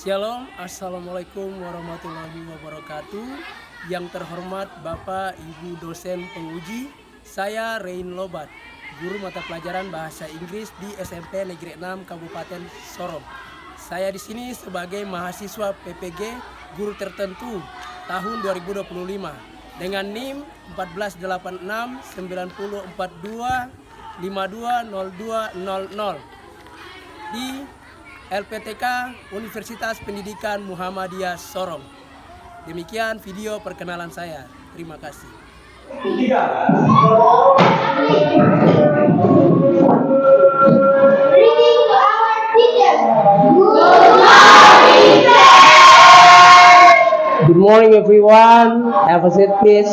Shalom, Assalamualaikum warahmatullahi wabarakatuh. Yang terhormat Bapak Ibu dosen penguji, saya Rein Lobat, guru mata pelajaran bahasa Inggris di SMP Negeri 6 Kabupaten Sorong. Saya di sini sebagai mahasiswa PPG guru tertentu tahun 2025 dengan NIM 14869042520200 di LPTK Universitas Pendidikan Muhammadiyah Sorong. Demikian video perkenalan saya. Terima kasih. Good morning everyone. Have a seat please.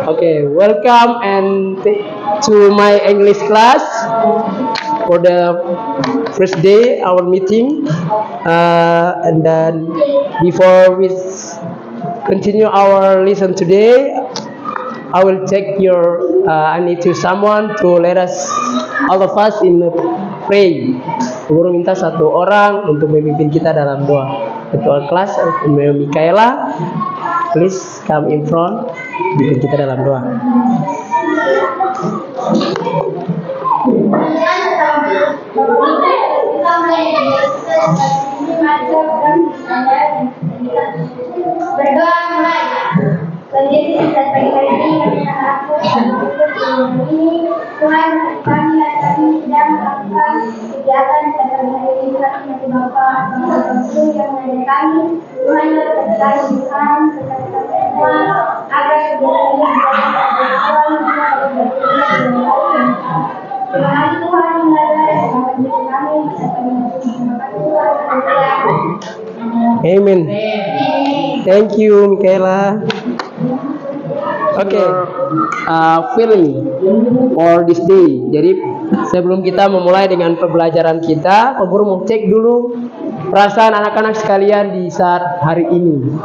Okay, welcome and to my English class for the first day our meeting, and then before we continue our lesson today, I will take your I need to someone to let us all of us in pray. Guru minta satu orang untuk memimpin kita dalam doa. Ketua kelas Mikaela, please come in front, bimbing kita dalam doa. Berdoa mulai. Bagi kita pagi hari ini, aku ini Tuhan kami sedang melakukan kegiatan pada hari ini kami Bapa yang mengajar kami. Tuhan berkati Tuhan serta semua agar kegiatan ini Tuhan Tuhan mengajar kami Amen. Thank you, Mikaela. Okay, feeling for this day. Jadi sebelum kita memulai dengan pembelajaran kita, Pak Guru mau cek dulu perasaan anak-anak sekalian di saat hari ini.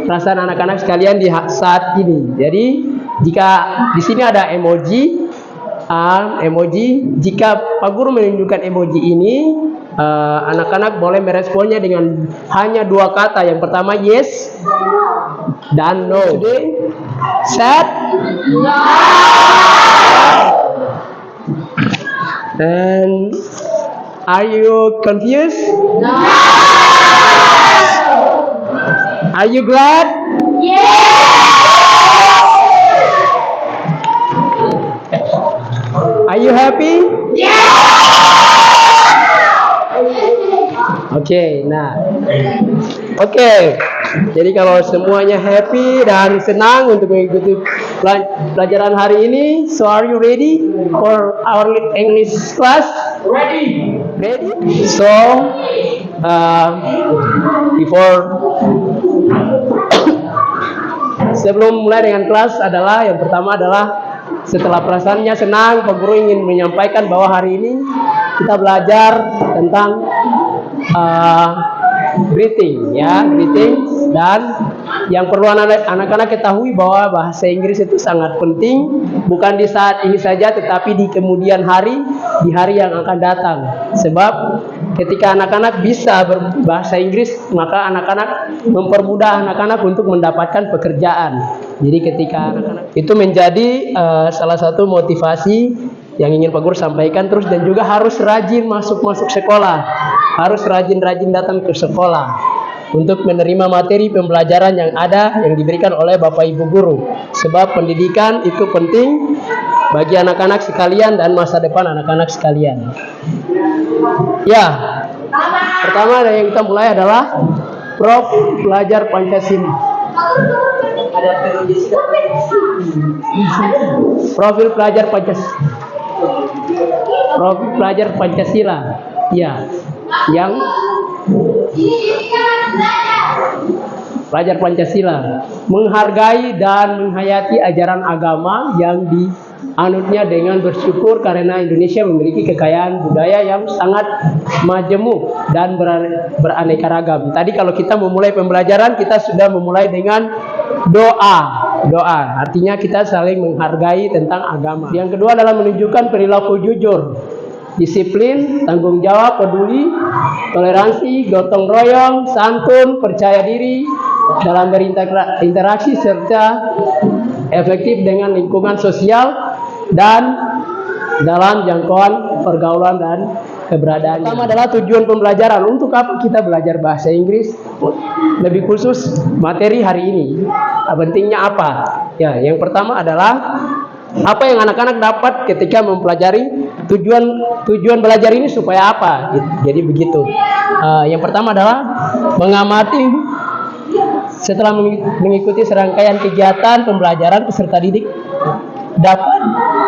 Perasaan anak-anak sekalian di saat ini. Jadi jika di sini ada emoji, jika Pak Guru menunjukkan emoji ini, anak-anak boleh meresponnya dengan hanya dua kata. Yang pertama yes dan no. Today, sad, no. And are you confused? No. Are you glad? Yes. Are you happy? Yes. Oke, nah, oke. Jadi kalau semuanya happy dan senang untuk mengikuti pelajaran hari ini, so are you ready for our English class? Ready. Ready. So, before sebelum mulai dengan kelas adalah yang pertama adalah setelah perasaannya senang, Pak Guru ingin menyampaikan bahwa hari ini kita belajar tentang greeting, ya, greeting. Dan yang perlu anak-anak ketahui bahwa bahasa Inggris itu sangat penting, bukan di saat ini saja, tetapi di kemudian hari, di hari yang akan datang. Sebab ketika anak-anak bisa berbahasa Inggris, maka anak-anak mempermudah anak-anak untuk mendapatkan pekerjaan. Jadi ketika anak-anak itu menjadi salah satu motivasi yang ingin Pak Guru sampaikan terus, dan juga harus rajin masuk sekolah, harus rajin datang ke sekolah untuk menerima materi pembelajaran yang ada yang diberikan oleh Bapak Ibu guru. Sebab pendidikan itu penting bagi anak-anak sekalian dan masa depan anak-anak sekalian. Ya, pertama yang kita mulai adalah Prof Pelajar Pancasila. Ada profil pelajar Pancasila. Profil pelajar Pancasila. Ya, yang pelajar Pancasila menghargai dan menghayati ajaran agama yang dianutnya dengan bersyukur karena Indonesia memiliki kekayaan budaya yang sangat majemuk dan beraneka ragam. Tadi kalau kita memulai pembelajaran, kita sudah memulai dengan doa. doa. Artinya kita saling menghargai tentang agama. Yang kedua adalah menunjukkan perilaku jujur, disiplin, tanggung jawab, peduli, toleransi, gotong royong, santun, percaya diri dalam berinteraksi serta efektif dengan lingkungan sosial dan dalam jangkauan pergaulan dan keberadaan. Pertama adalah tujuan pembelajaran. Untuk apa kita belajar bahasa Inggris? Lebih khusus materi hari ini. Pentingnya apa? Ya, yang pertama adalah apa yang anak-anak dapat ketika mempelajari. Tujuan belajar ini supaya apa? Jadi begitu. Yang pertama adalah mengamati. Setelah mengikuti serangkaian kegiatan pembelajaran, peserta didik dapat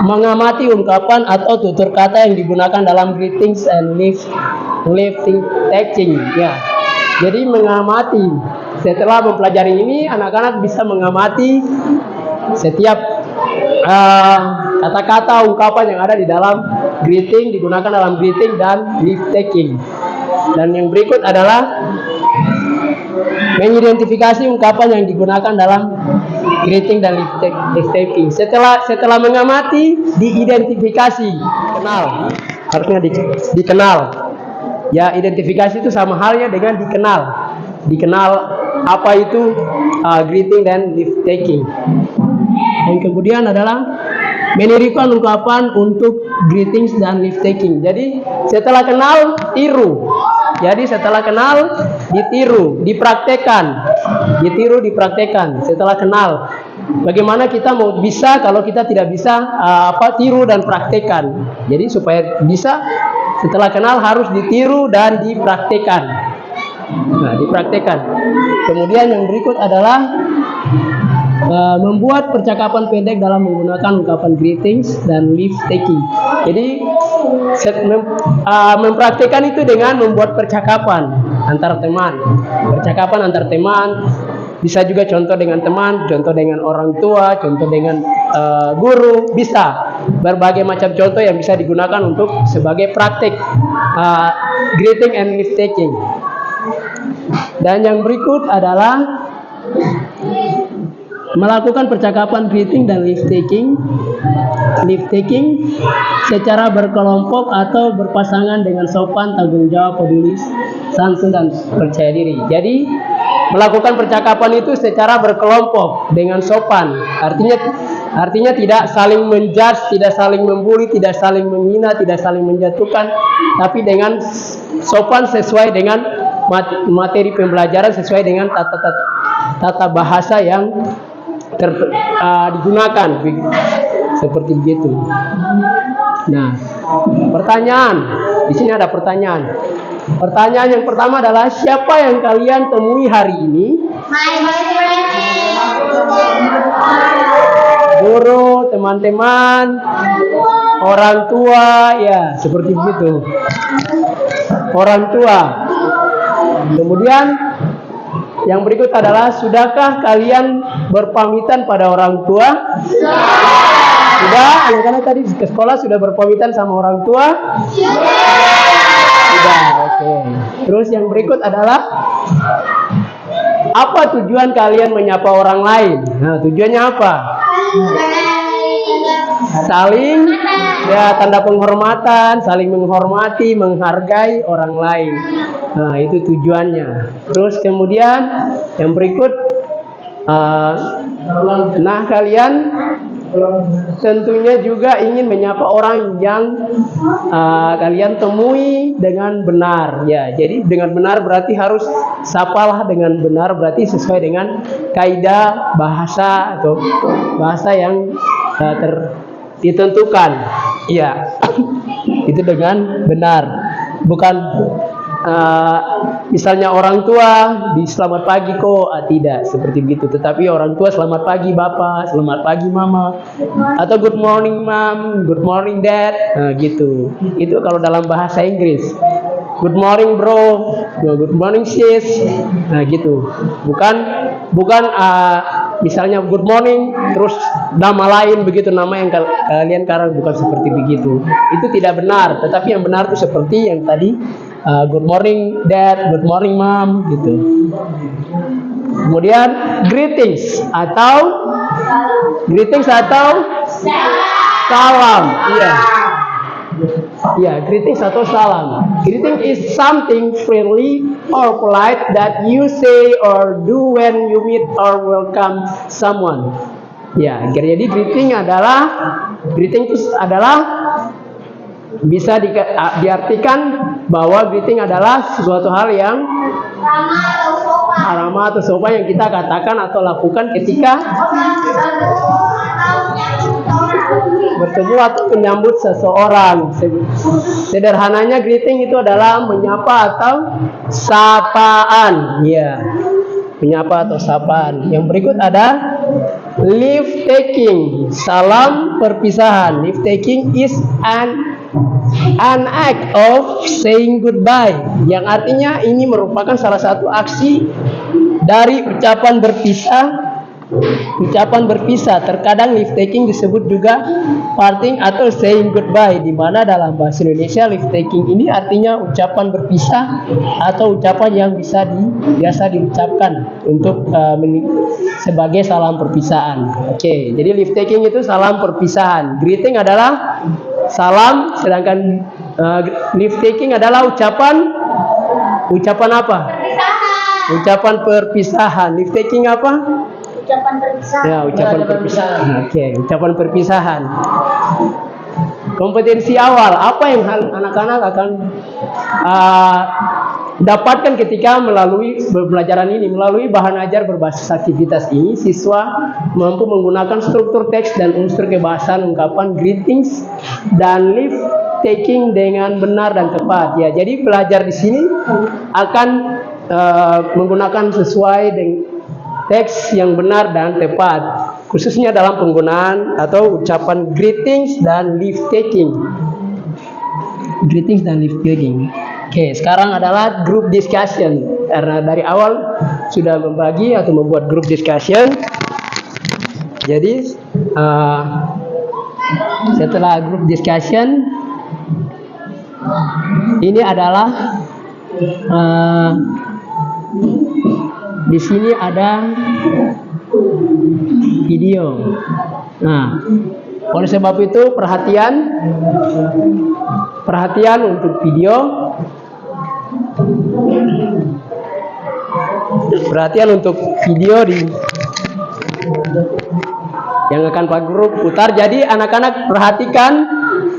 mengamati ungkapan atau tutur kata yang digunakan dalam greetings and lifting teaching. Ya, jadi mengamati. Setelah mempelajari ini, anak-anak bisa mengamati setiap kata-kata ungkapan yang ada di dalam greeting, digunakan dalam greeting dan lift taking. Dan yang berikut adalah mengidentifikasi ungkapan yang digunakan dalam greeting dan lift taking. Setelah mengamati, diidentifikasi, kenal, harusnya dikenal. Ya, identifikasi itu sama halnya dengan dikenal apa itu greeting dan lift taking. Yang kemudian adalah menirukan ungkapan untuk greetings dan lift taking. Jadi setelah kenal, tiru. Jadi setelah kenal, ditiru, dipraktekkan. Setelah kenal, bagaimana kita mau bisa kalau kita tidak bisa tiru dan praktekkan. Jadi supaya bisa, setelah kenal harus ditiru dan dipraktekkan. Nah, dipraktekkan. Kemudian yang berikut adalah membuat percakapan pendek dalam menggunakan ungkapan greetings dan lift taking. Jadi mempraktikkan itu dengan membuat percakapan antar teman. Bisa juga contoh dengan teman, contoh dengan orang tua, contoh dengan guru, bisa berbagai macam contoh yang bisa digunakan untuk sebagai praktik greeting and lift taking. Dan yang berikut adalah melakukan percakapan greeting dan lift taking secara berkelompok atau berpasangan dengan sopan, tanggung jawab, peduli, santun, dan percaya diri. Jadi melakukan percakapan itu secara berkelompok dengan sopan. Artinya tidak saling menjudge, tidak saling membuli, tidak saling menghina, tidak saling menjatuhkan, tapi dengan sopan sesuai dengan materi pembelajaran, sesuai dengan tata bahasa yang digunakan, seperti begitu. Nah, pertanyaan di sini ada pertanyaan. Pertanyaan yang pertama adalah siapa yang kalian temui hari ini? Guru, teman-teman, orang tua, ya seperti begitu. Orang tua. Kemudian yang berikut adalah sudahkah kalian berpamitan pada orang tua? Sudah, anak-anak tadi ke sekolah sudah berpamitan sama orang tua? Sudah, oke. Terus yang berikut adalah apa tujuan kalian menyapa orang lain? Nah, tujuannya apa? Saling, ya, tanda penghormatan, saling menghormati, menghargai orang lain. Nah, itu tujuannya. Terus kemudian yang berikut, nah kalian tentunya juga ingin menyapa orang yang kalian temui dengan benar. Ya, jadi dengan benar berarti harus sapalah dengan benar, berarti sesuai dengan kaidah bahasa atau bahasa yang ditentukan. Iya, itu dengan benar, bukan misalnya orang tua di selamat pagi kok, tidak seperti begitu, tetapi orang tua selamat pagi bapak, selamat pagi mama, atau good morning mom, good morning dad, nah gitu. Itu kalau dalam bahasa Inggris. Good morning bro, good morning sis, nah gitu. Bukan misalnya good morning terus nama lain begitu, nama yang kalian karang, bukan seperti begitu. Itu tidak benar, tetapi yang benar itu seperti yang tadi Good morning dad, good morning mom gitu. Kemudian greetings atau salam. Iya. Ya, greetings atau salam. Greeting is something friendly or polite that you say or do when you meet or welcome someone. Ya, jadi greeting itu adalah bisa diartikan bahwa greeting adalah sesuatu hal yang ramah atau sopan yang kita katakan atau lakukan ketika bertemu atau menyambut seseorang. Sederhananya greeting itu adalah menyapa atau sapaan. Ya, menyapa atau sapaan. Yang berikut ada leave taking, salam perpisahan. Leave taking is an act of saying goodbye, yang artinya ini merupakan salah satu aksi dari ucapan berpisah. Terkadang leave taking disebut juga parting atau saying goodbye, di mana dalam bahasa Indonesia leave taking ini artinya ucapan berpisah atau ucapan yang biasa diucapkan untuk sebagai salam perpisahan. Oke, jadi leave taking itu salam perpisahan. Greeting adalah salam, sedangkan leave taking adalah ucapan apa? Ucapan perpisahan. Leave taking apa? Ucapan perpisahan. Ya, ucapan perpisahan. Oke, ucapan perpisahan. Kompetensi awal, apa yang anak-anak akan dapatkan ketika melalui pembelajaran ini? Melalui bahan ajar berbasis aktivitas ini, siswa mampu menggunakan struktur teks dan unsur kebahasaan ungkapan greetings dan leave taking dengan benar dan tepat. Ya, jadi belajar di sini akan menggunakan sesuai dengan teks yang benar dan tepat, khususnya dalam penggunaan atau ucapan greetings dan leave taking. Greetings dan leave taking. Oke, sekarang adalah group discussion. Karena dari awal sudah membagi atau membuat group discussion. Jadi setelah group discussion, ini adalah di sini ada video. Nah, oleh sebab itu perhatian untuk video. Perhatian untuk video yang akan Pak Guru putar. Jadi anak-anak perhatikan,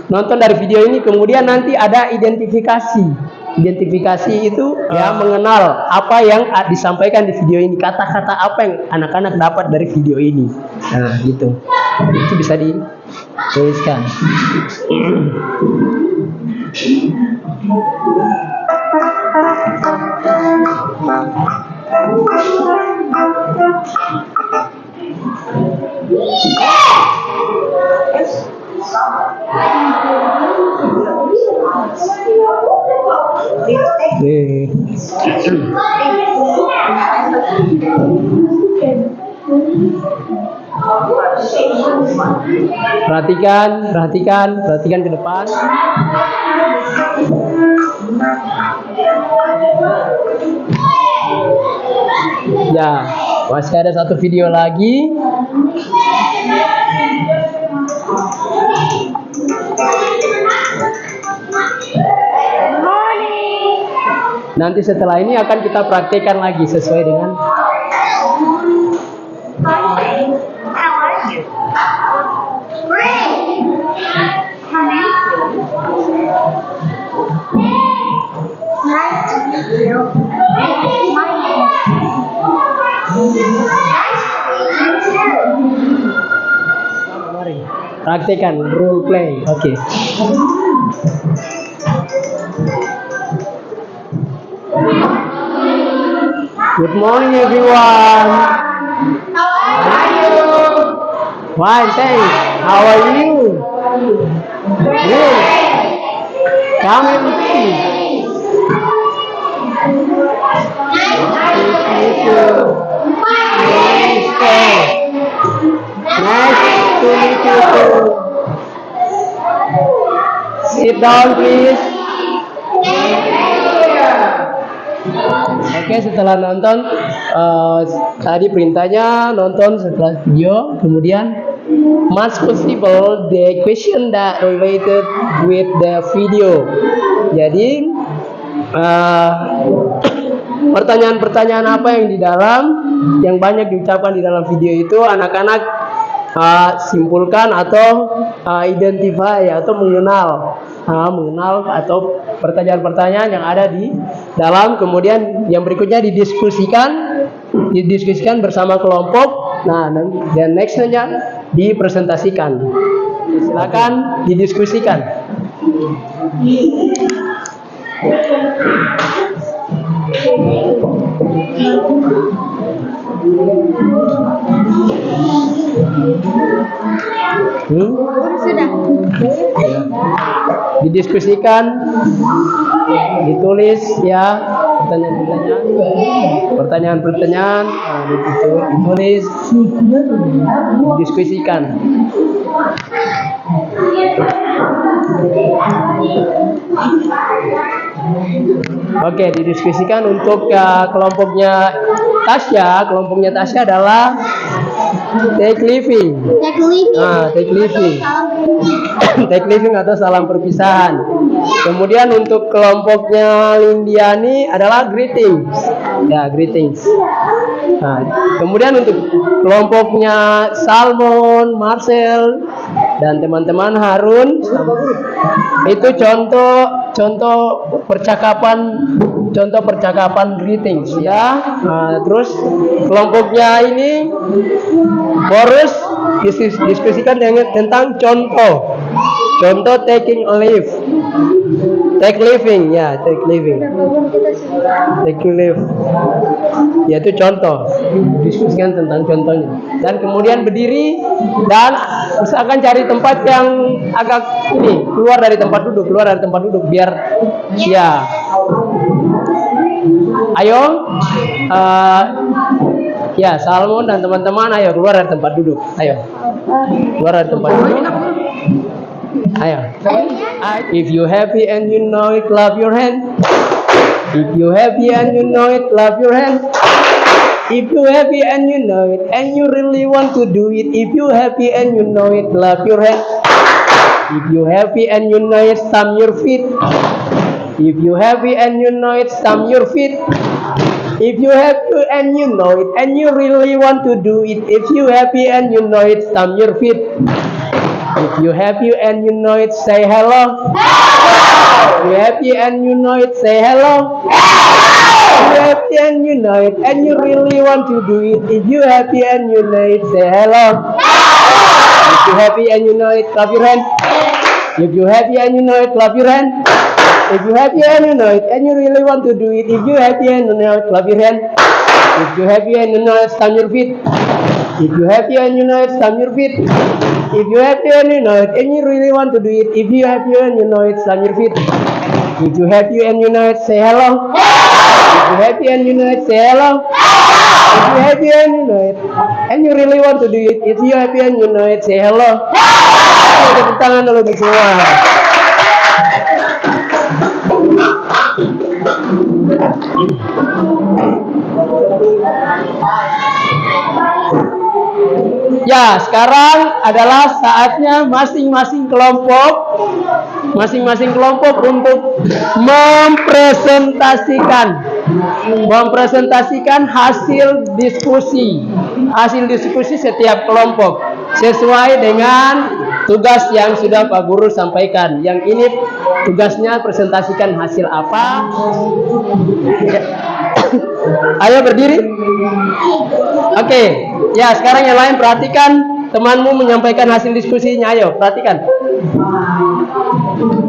nonton dari video ini, kemudian nanti ada identifikasi. Identifikasi itu ya mengenal apa yang disampaikan di video ini, kata-kata apa yang anak-anak dapat dari video ini. Nah, gitu. Itu bisa dituliskan. Perhatikan ke depan. Ya, masih ada satu video lagi. Nanti setelah ini akan kita praktekkan lagi sesuai dengan praktekkan role play. Oke. Good morning everyone. How are you? Fine, thanks. How are you? Good. Come in, please. Nice to meet you too. Sit down, please. Oke, setelah nonton tadi perintahnya nonton setelah video, kemudian much possible the question that related with the video. Jadi pertanyaan-pertanyaan apa yang di dalam yang banyak diucapkan di dalam video itu anak-anak simpulkan atau identify atau mengenal atau pertanyaan-pertanyaan yang ada di dalam, kemudian yang berikutnya didiskusikan bersama kelompok. Nah, dan nextnya dipresentasikan. Silakan didiskusikan. Sudah. Didiskusikan, ditulis ya pertanyaan-pertanyaan, ditulis, didiskusikan. Oke, didiskusikan untuk kelompoknya Tasya. Kelompoknya Tasya adalah take living. Take living. Take living atau salam perpisahan. Kemudian untuk kelompoknya Lindiani adalah greetings. Ya, greetings. Nah, kemudian untuk kelompoknya Salmon, Marcel, dan teman-teman Harun, itu contoh percakapan greetings ya. Terus kelompoknya ini Boris diskusikan tentang contoh taking a leave, take living ya, take living, taking leave, yaitu contoh, diskusikan tentang contohnya. Dan kemudian berdiri dan usahakan cari tempat yang agak keluar dari tempat duduk biar ya. Ayo, ya Salmon dan teman-teman, ayo keluar dari tempat duduk. Ayo, keluar dari tempat duduk. Ayo. If you happy and you know it, clap your hand. If you happy and you know it, clap your hand. If you happy and you know it, and you really want to do it. If you happy and you know it, clap your hand. If you happy and you know it, stamp your feet. If you happy and you know it, stamp your feet. If you happy and you know it, and you really want to do it. If you happy and you know it, stamp your feet. If you happy and you know it, say hello. If you happy and you know it, say hello. If you happy and you know it, and you really want to do it. If you happy and you know it, say hello. If you happy and you know it, clap your hand. If you happy and you know it, clap your hand. If you happy and you know it, and you really want to do it. If you happy and you know it, clap your hand. If you happy and you know it, stamp your feet. If you happy and you know it, stamp your feet. If you happy and you know it, and you really want to do it. If you happy and you know it, stamp your feet. If you happy and you know it, say hello. If you happy and you know it, say hello. If you happy and you know it, and you really want to do it. If you happy and you know it, say hello. Tepuk tangan dulu semua. Ya, sekarang adalah saatnya masing-masing kelompok untuk mempresentasikan hasil diskusi setiap kelompok sesuai dengan tugas yang sudah Pak Guru sampaikan. Yang ini tugasnya presentasikan hasil apa? Ya. Ayo berdiri. Oke. Ya, sekarang yang lain perhatikan temanmu menyampaikan hasil diskusinya. Ayo, perhatikan.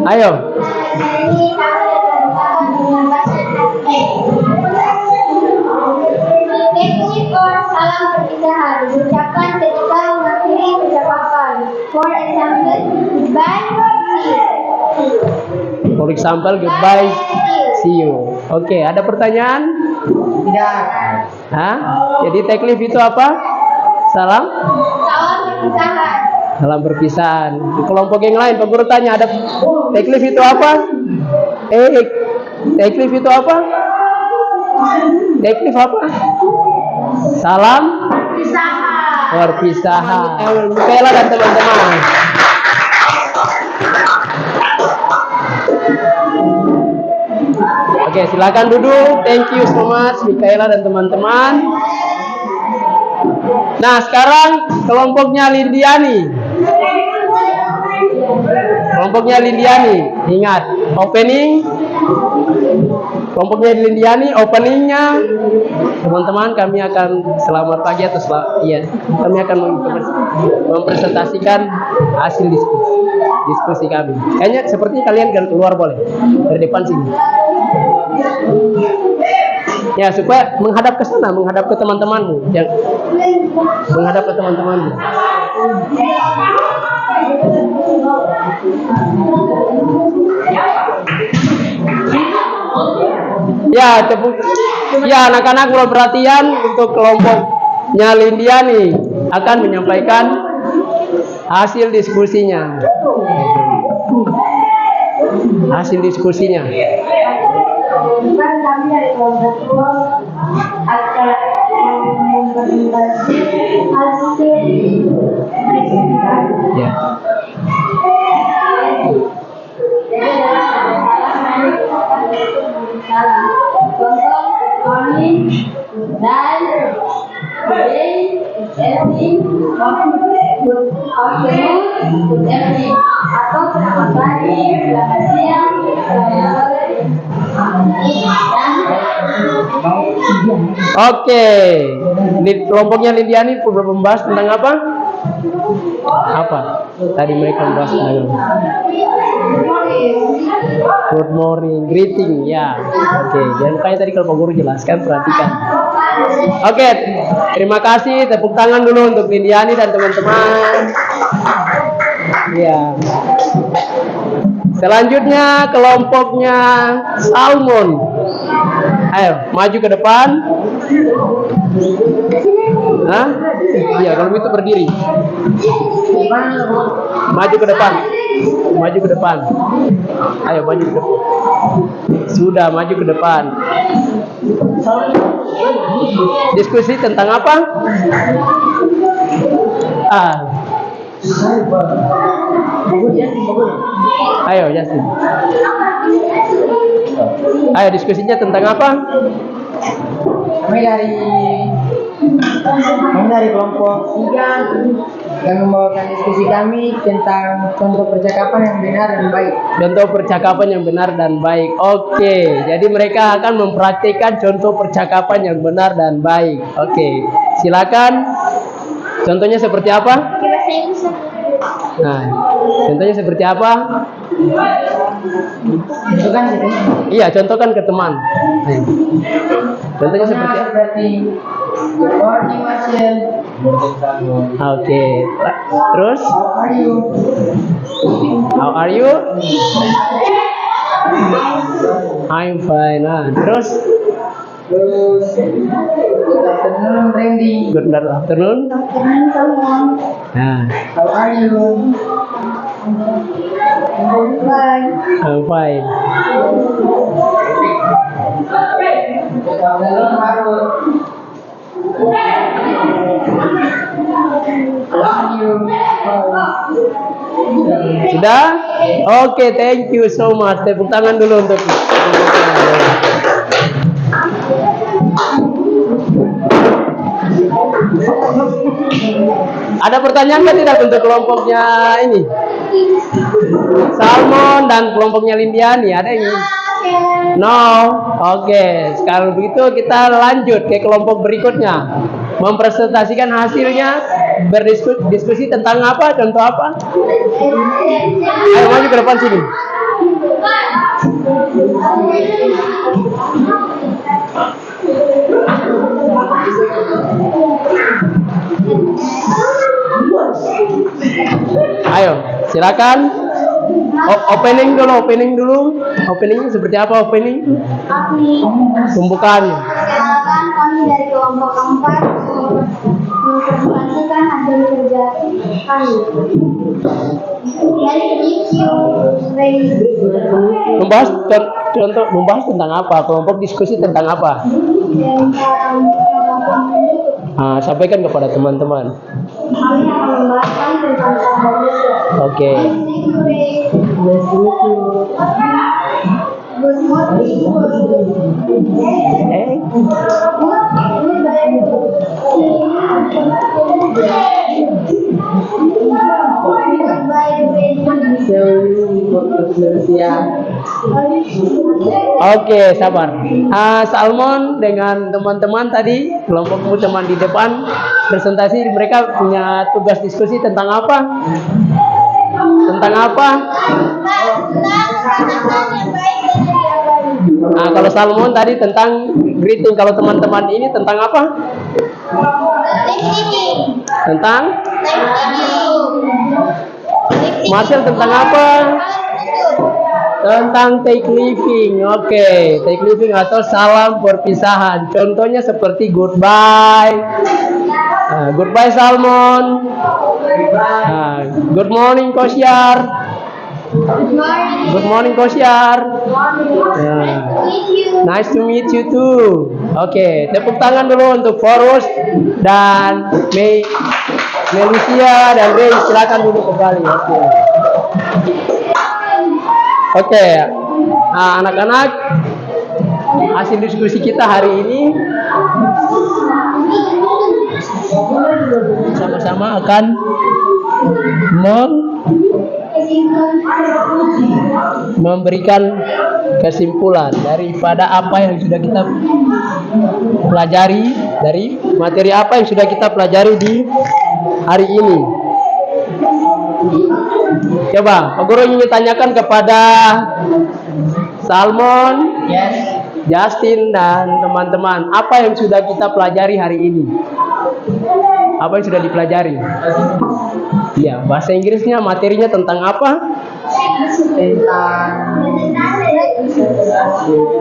Ayo. Teknik salam perpisahan diucapkan ketika mengakhiri percakapan. For example, goodbye, see you. For example, goodbye, see you. Oke, ada pertanyaan? Tidak. Hah? Jadi take leave itu apa? Salam perpisahan. Salam perpisahan. Di kelompok yang lain, Pak Guru tanya, ada take leave itu apa? Take leave itu apa? Teklif apa? Salam Usaha. perpisahan. Mikaela dan teman-teman. Oke, silakan duduk. Thank you so much Mikaela dan teman-teman. Nah, sekarang kelompoknya Lindiani. Kelompoknya Lindiani. Ingat, opening. Kelompoknya Lindiani, openingnya. Teman-teman, kami akan selamat pagi atau kami akan mempresentasikan hasil diskusi kami. Kayaknya seperti kalian keluar boleh dari depan sini. Ya, supaya menghadap ke sana, menghadap ke teman-temanmu, yang menghadap ke teman-temanmu. Ya, tepuk. Ya, anak-anak mulai perhatian untuk kelompoknya Lindiani akan menyampaikan hasil diskusinya. Hasil diskusinya. Kami dari kelompok akan mempresentasi hasil Ya. contoh morning dan today, evening, good afternoon, good evening, atau selamat pagi, selamat siang, selamat sore, Oke, kelompoknya Lindiani membahas tentang apa? Apa? Tadi mereka membahas tentang apa? Good morning, greeting, ya. Oke, dan kayak tadi kalau Pak Guru jelaskan, perhatikan. Oke, terima kasih. Tepuk tangan dulu untuk Lindiani dan teman-teman. Ya. Selanjutnya kelompoknya Salmon. Ayo, maju ke depan. Hah? Iya, kalau itu berdiri. Maju ke depan. Maju ke depan. Ayo, maju ke depan. Sudah, maju ke depan. Diskusi tentang apa? Ayo, Yasin. Ayo, diskusinya tentang apa? Kami dari kelompok 3 yang membawakan diskusi kami tentang contoh percakapan yang benar dan baik. Contoh percakapan yang benar dan baik. Oke, jadi mereka akan mempraktikkan contoh percakapan yang benar dan baik. Oke, silakan. Contohnya seperti apa? Nah, contohnya seperti apa? Contohkan gitu. Iya, contohkan ke teman. Contohnya seperti apa? Good morning, Marcel. Oke, terus? How are you? How are you? I'm fine. Nah, terus? Good afternoon, Randy. Good afternoon. Nah, How are you? I'm fine. Good afternoon, Harun. How are you? Sudah? Oke, thank you so much. Tepuk tangan dulu untuk Ada pertanyaan nggak tidak untuk kelompoknya ini? Salmon dan kelompoknya Lindiani, ada yang ini? No. Oke, sekarang begitu kita lanjut ke kelompok berikutnya. Mempresentasikan hasilnya, berdiskusi tentang apa, contoh apa? Ayo maju ke depan sini. Ayo, silakan. Opening dulu. Openingnya seperti apa opening? Pembukaannya. Perkenalkan, kami dari kelompok 4 mempresentasikan hasil kerja kami. Dari Membahas tentang apa? Kelompok diskusi tentang apa? dan salam siapapun penduduk. Sampaikan kepada teman-teman. Kami akan membahaskan tentang sahabat. Oke. Good morning. Oke, sabar. Salmon dengan teman-teman tadi, kelompokmu teman di depan presentasi, mereka punya tugas diskusi tentang apa? Tentang apa? Kalau Salmon tadi tentang greeting, kalau teman-teman ini tentang apa? Tentang? Marcel tentang apa? Tentang take leaving. Oke, take leaving atau salam perpisahan. Contohnya seperti goodbye. Goodbye Salmon. Good morning Kosyar. Good morning Kosyar. Nice to meet you too. Oke, tepuk tangan dulu untuk Forus dan Melusia dan Ray, silakan duduk kembali. Oke. Anak-anak, hasil diskusi kita hari ini sama-sama akan memberikan kesimpulan daripada apa yang sudah kita pelajari, dari materi apa yang sudah kita pelajari di hari ini. Coba Pak Guru ingin tanyakan kepada Salmon, Justin dan teman-teman, apa yang sudah kita pelajari hari ini? Apa yang sudah dipelajari? Ya, bahasa Inggrisnya materinya tentang apa? Tentang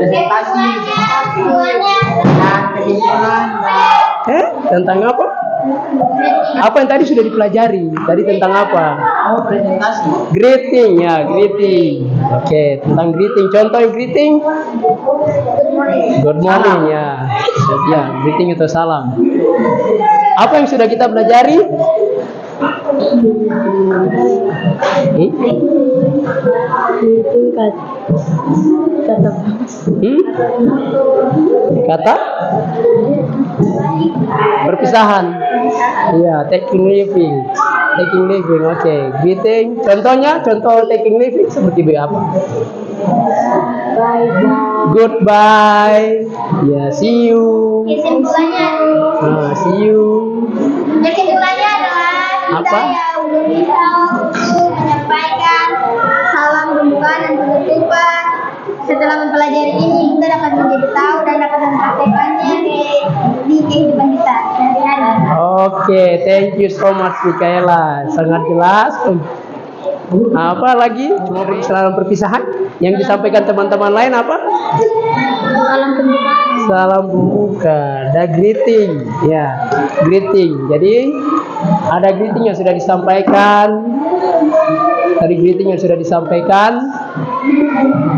presentasi dan kesimpulan. Tentang apa? Apa yang tadi sudah dipelajari? Tadi tentang apa? Presentasi. Greeting, ya, greeting. Oke, tentang greeting. Contoh greeting? Good morning, ya. Ya, greeting itu salam. Apa yang sudah kita pelajari? Kata perpisahan. Iya, taking leaving. Taking leaving, oke. Greeting. Contohnya, contoh taking leaving seperti apa? Bye bye. Goodbye. Ya, see you. Kesimpulannya. See you. Kesimpulannya adalah Apa? kita yang belum bisa menyampaikan salam pembukaan dan penutupan. Setelah mempelajari ini, kita dapat menjadi tahu dan dapat mempraktekannya di kehidupan kita sehari-hari. Oke, thank you so much Mikaela. Sangat jelas. Apa lagi? Cuma salam perpisahan. Yang disampaikan teman-teman lain apa? Salam pembukaan. Salam pembuka. Ada greeting, ya, greeting. Jadi ada greeting yang sudah disampaikan. Tadi greeting yang sudah disampaikan,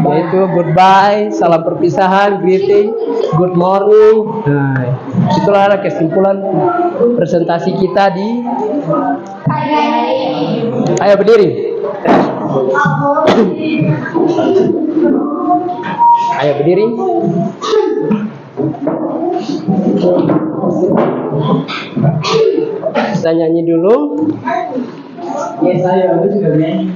yaitu goodbye, salam perpisahan, greeting, good morning. Nah, itulah kesimpulan presentasi kita di. Ayo berdiri. Ayo berdiri. Kita nyanyi dulu. Yes, saya juga nyanyi.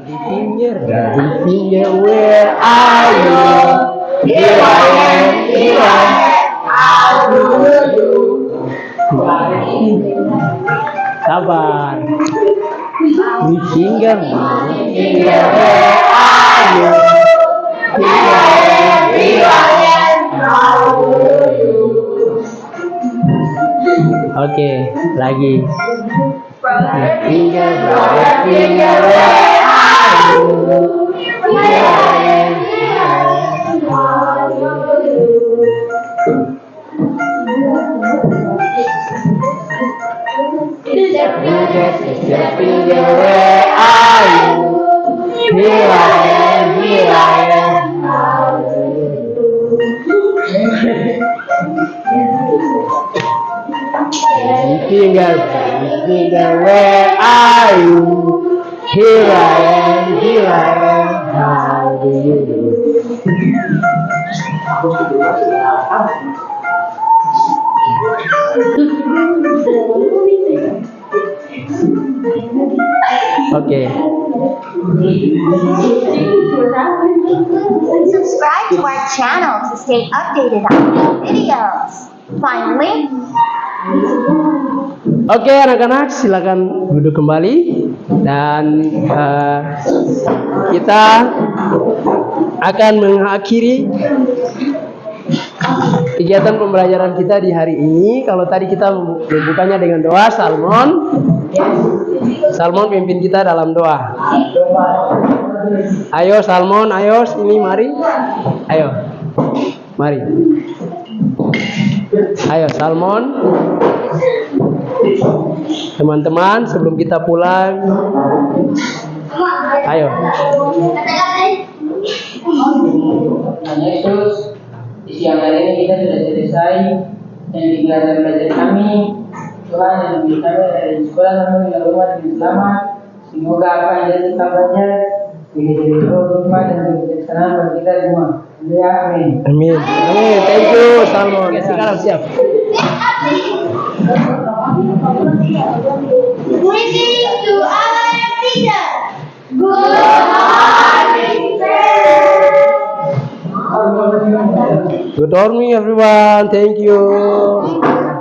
Di pinggir, where are you? Here I am, sabar. Di pinggir, where are you? Here I am, Oke, lagi. Di pinggir, where are you? Sister finger, where are you? Here I am, here I am. Finger, where are you? Here I am, here I am. How do you do? Okay. Subscribe to our channel to stay updated on new videos. Finally, Oke anak-anak, silakan duduk kembali dan kita akan mengakhiri kegiatan pembelajaran kita di hari ini. Kalau tadi kita membukanya dengan doa, Salmon pimpin kita dalam doa. Ayo Salmon, ayo sini mari. Ayo. Mari. Ayo Salmon. Teman-teman, sebelum kita pulang, ayo. Yesus, di siang hari ini kita sudah selesai yang kegiatan belajar kami. Tuhan yang memberi kami dari sekolah sampai ke rumah dengan selamat. Semoga apa yang jadi kita belajar diberi roh hikmat dan kebijaksanaan bagi kita semua. Amin. Amin. Amin. Thank you Salmon. Oke, sekarang siap. Greetings to our teacher. Good morning, sir. Good morning everyone. Thank you.